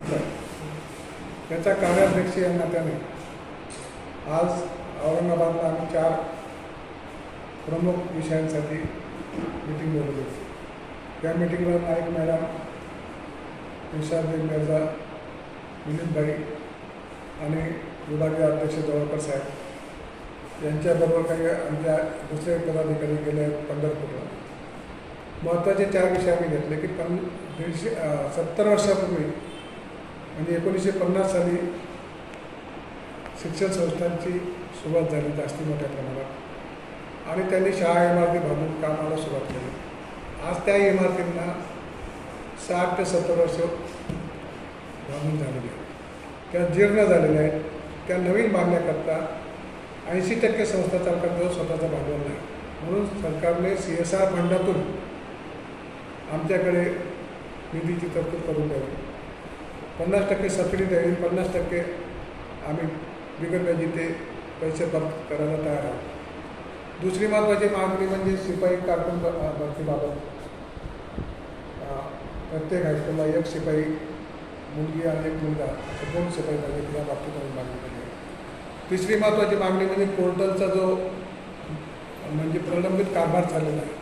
त्याच्या कार्याध्यक्ष या नात्याने आज औरंगाबादला आम्ही 4 प्रमुख विषयांसाठी मीटिंग बोलवली होती. त्या मीटिंगला नाईक मॅडम, निशाद मिर्झा, विनीतभाई आणि विभागीय अध्यक्ष जवळकर साहेब यांच्याबरोबर काही आमच्या दुसरे पदाधिकारी गेले पंढरपूरला. महत्त्वाचे 4 विषय आम्ही घेतले की 70 वर्षापूर्वी म्हणजे 1950 साली शिक्षण संस्थांची सुरुवात झाली जास्ती मोठ्या प्रमाणात आणि त्यांनी शाळा इमारती बांधून कामाला सुरुवात केली. आज त्या इमारतींना 60 ते 70 वर्ष बांधून झालेली आहेत. त्या जीर्ण झालेल्या आहेत. त्या नवीन बांधण्याकरता 80% संस्था चालकांजवळ स्वतःचा भांडवल नाही. म्हणून सरकारने CSR फंडातून आमच्याकडे निधीची तरतूद करून द्यावी. 50% सबसिडी द्यावी. 50% आम्ही बिगर व्याजी ते पैसे करायला तयार आहोत. दुसरी महत्त्वाची मागणी म्हणजे शिपाई कारकून भरतीबाबत. प्रत्येक हायस्कूलला 1 शिपाई मुलगी आणि 1 मुलगा असे 2 शिपाई पाहिजे. या बाबतीत आम्ही मागणी केली आहे. तिसरी महत्त्वाची मागणी म्हणजे पोर्टलचा जो म्हणजे प्रलंबित कारभार चाललेला आहे,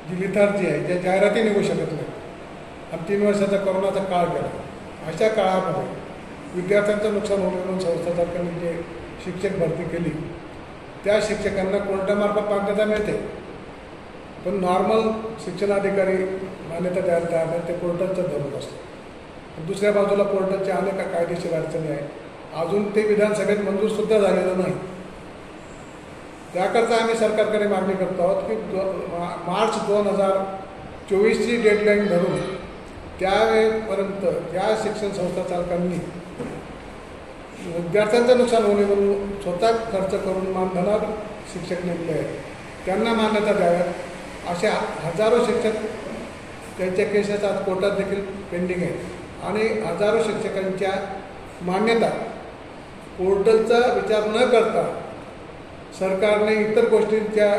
जी लिथार्जी आहे, ज्या जाहिराती निघू शकत नाही आणि 3 वर्षाचा कोरोनाचा काळ गेला. अशा काळामध्ये विद्यार्थ्यांचं नुकसान होऊ म्हणून संस्था चालकांनी जे शिक्षक भरती केली त्या शिक्षकांना कोर्टामार्फत मान्यता मिळते. पण नॉर्मल शिक्षणाधिकारी मान्यता द्यायला तयार नाही. ते पोर्टलचं धरून असतं. दुसऱ्या बाजूला पोर्टलच्या अनेक कायदेशीर अडचणी आहेत. अजून ते विधानसभेत मंजूरसुद्धा झालेलं नाही. त्याकरता आम्ही सरकारकडे मागणी करतो आहोत की मार्च 2024ची डेडलाईन धरून त्यावेळेपर्यंत या शिक्षण संस्था चालकांनी विद्यार्थ्यांचं नुकसान होणे म्हणून स्वतः खर्च करून मानधनावर शिक्षक नेमले आहेत, त्यांना मान्यता द्याव्यात. अशा हजारो शिक्षक त्यांच्या केसेस आज कोर्टात देखील पेंडिंग आहेत आणि हजारो शिक्षकांच्या मान्यता पोर्टलचा विचार न करता सरकारने इतर गोष्टींच्या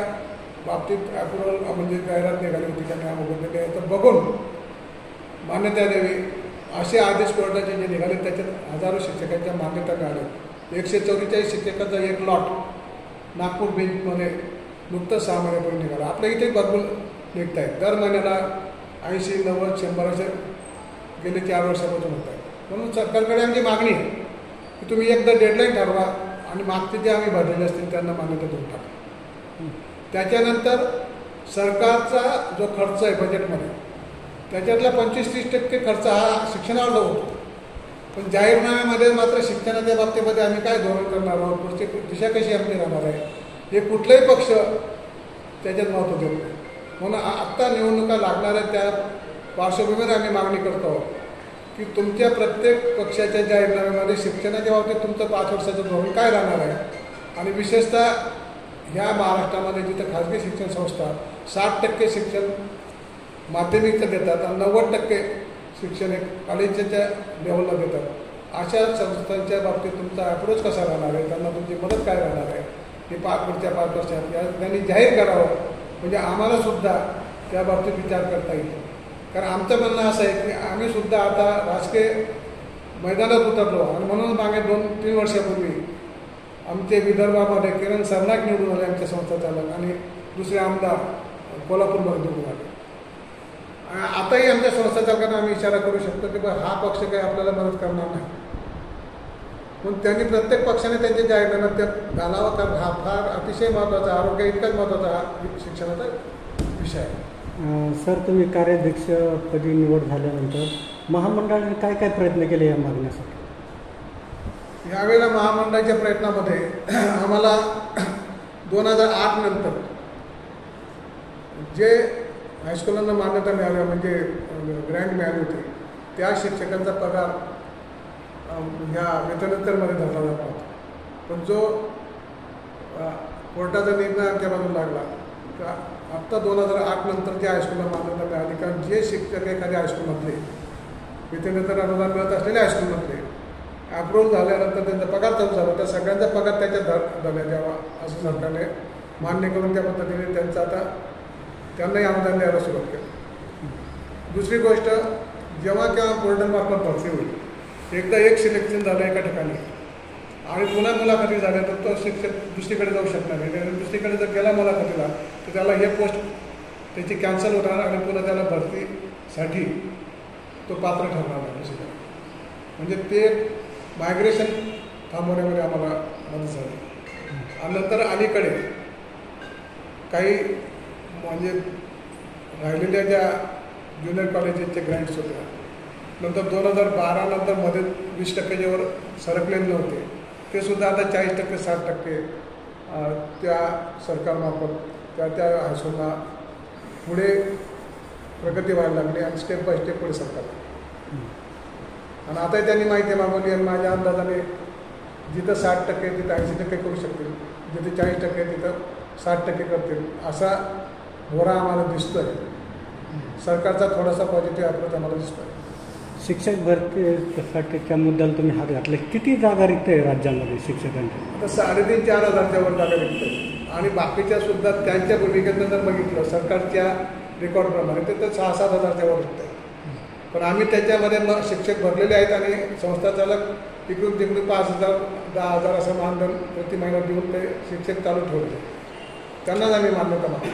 बाबतीत अप्रुव्हल म्हणजे जाहिरात निघाली होती त्यांनी अमोघ तर बघून मान्यता द्यावी. असे आदेश कोर्टाचे जे निघाले त्याच्यात हजारो शिक्षकांच्या मान्यता मिळाल्या. 144 शिक्षकांचा 1 लॉट नागपूर बेंचमध्ये नुकतंच 6 महिन्यापूर्वी निघाला. आपल्या इथे भरपूर निघत आहेत. दर महिन्याला 80, 90, 100 असे गेले 4 वर्षापासून होत आहेत. म्हणून सरकारकडे आमची मागणी आहे की तुम्ही एकदा डेडलाईन ठरवा आणि मागचे जे आम्ही भरलेले असतील त्यांना मान्यता देऊन टाका. त्याच्यानंतर सरकारचा जो खर्च आहे बजेटमध्ये त्याच्यातला 25-30% खर्च हा शिक्षणावर होतो. पण जाहीरनाम्यामध्ये मात्र शिक्षणाच्या बाबतीमध्ये आम्ही काय धोरण करणार आहोत, पुढची दिशा कशी आमची राहणार आहे, हे कुठलाही पक्ष त्याच्यात महत्त्व देत नाही. म्हणून आत्ता निवडणुका लागणार आहेत त्या पार्श्वभूमीवर आम्ही मागणी करतो आहोत की तुमच्या प्रत्येक पक्षाच्या जाहीरनाम्यामध्ये शिक्षणाच्या बाबतीत तुमचं 5 वर्षाचं धोरण काय राहणार आहे. आणि विशेषतः ह्या महाराष्ट्रामध्ये जिथं खाजगी शिक्षण संस्था 60% शिक्षण माध्यमिकचं देतात आणि 90% शिक्षण एक कॉलेजच्या लेवलला देतात. अशा संस्थांच्या बाबतीत तुमचा अप्रोच कसा राहणार आहे, त्यांना तुमची मदत काय राहणार आहे, हे पुढच्या 5 वर्षात त्यांनी जाहीर करावं म्हणजे आम्हालासुद्धा त्या बाबतीत विचार करता येईल. कारण आमचं म्हणणं असं आहे की आम्हीसुद्धा आता राजकीय मैदानात उतरलो आणि म्हणून मागे 2-3 वर्षापूर्वी आमचे विदर्भामध्ये किरण सरनाईक निवडून आले आमच्या संस्था चालक आणि दुसरे आमदार कोल्हापूरमध्ये निवडून आले. आताही आमच्या संस्था चालकांना आम्ही इशारा करू शकतो की हा पक्ष काही आपल्याला मदत करणार नाही. म्हणून त्यांनी प्रत्येक पक्षाने त्यांच्या जाहीरनाम्यात त्यात घालावं. कारण हा फार अतिशय महत्त्वाचा, आरोग्य इतकाच महत्त्वाचा हा शिक्षणाचा विषय आहे. सर, तुम्ही कार्याध्यक्षपदी निवड झाल्यानंतर महामंडळाने काय काय प्रयत्न केले या मागण्यासाठी? यावेळेला महामंडळाच्या प्रयत्नामध्ये आम्हाला 2008 नंतर जे हायस्कूलांना मान्यता मिळाली म्हणजे ग्रँट मिळाली होती त्या शिक्षकांचा पगार ह्या वेतनोत्तरमध्ये धरला जात होता. पण जो कोर्टाचा निर्णय आमच्या बाजूला लागला का आत्ता 2008 नंतर ज्या हायस्कूलला मान्यता मिळाली, कारण जे शिक्षक एखाद्या हायस्कूलमधले वेतनोत्तर अनुदान मिळत असलेल्या हायस्कूलमधले अप्रूव्हल झाल्यानंतर त्यांचा पगार चालू झाला, त्या सगळ्यांचा पगार त्याच्यात झाला द्यावा असं सरकारने मान्य करून त्या पद्धतीने त्यांचा आता त्यांनाही अनुदान द्यायला सुरुवात केली. दुसरी गोष्ट, जेव्हा केव्हा पोर्टलमार्फत भरती होईल एकदा एक सिलेक्शन झालं एका ठिकाणी आणि पुन्हा मुलाखती झाल्या तर तो शिक्षक दुसरीकडे जाऊ शकणार नाही. आणि दुसरीकडे जर गेला मुलाखतीला तर त्याला हे पोस्ट त्याची कॅन्सल होणार आणि पुन्हा त्याला भरतीसाठी तो पात्र ठरणार नाही दुसरीकडे. म्हणजे ते मायग्रेशन थांबवण्यामध्ये आम्हाला मदत झाली. आणि नंतर अलीकडे काही म्हणजे राहिलेल्या ज्या ज्युनियर कॉलेजेसचे ग्रँट्स होत्या नंतर 2012 नंतर मध्ये 20% वर सरकलेले नव्हते ते सुद्धा आता 40% 60% त्या सरकारमार्फत त्या हायस्कूलला पुढे प्रगती व्हायला लागली आणि स्टेप बाय स्टेप पुढे सरकार. आणि आताही त्यांनी माहिती मागवली आणि माझ्या अंदाजाने जिथं 60% तिथं 80% करू शकतील, जिथे 40% तिथं 60% करतील असा होरा आम्हाला दिसतोय. सरकारचा थोडासा पॉझिटिव्ह अप्रोच आम्हाला दिसतोय. शिक्षक भरतीसाठीच्या मुद्द्याला तुम्ही हात घातले. किती जागा रिक्त आहे राज्यामध्ये शिक्षकांच्या? आता 3,500-4 हजारच्या वर जागा रिक्त आहे आणि बाकीच्या सुद्धा त्यांच्या भूमिकेतनं जर बघितलं सरकारच्या रेकॉर्डप्रमाणे ते तर 6-7 हजारच्या वर रिक्त आहे. पण आम्ही त्याच्यामध्ये शिक्षक भरलेले आहेत आणि संस्था चालक इकडून तिकडून 5,000-10,000 असं मानधन प्रति महिना देऊन ते शिक्षक चालू ठेवले. त्यांनाच आम्ही मान्यता मागतो.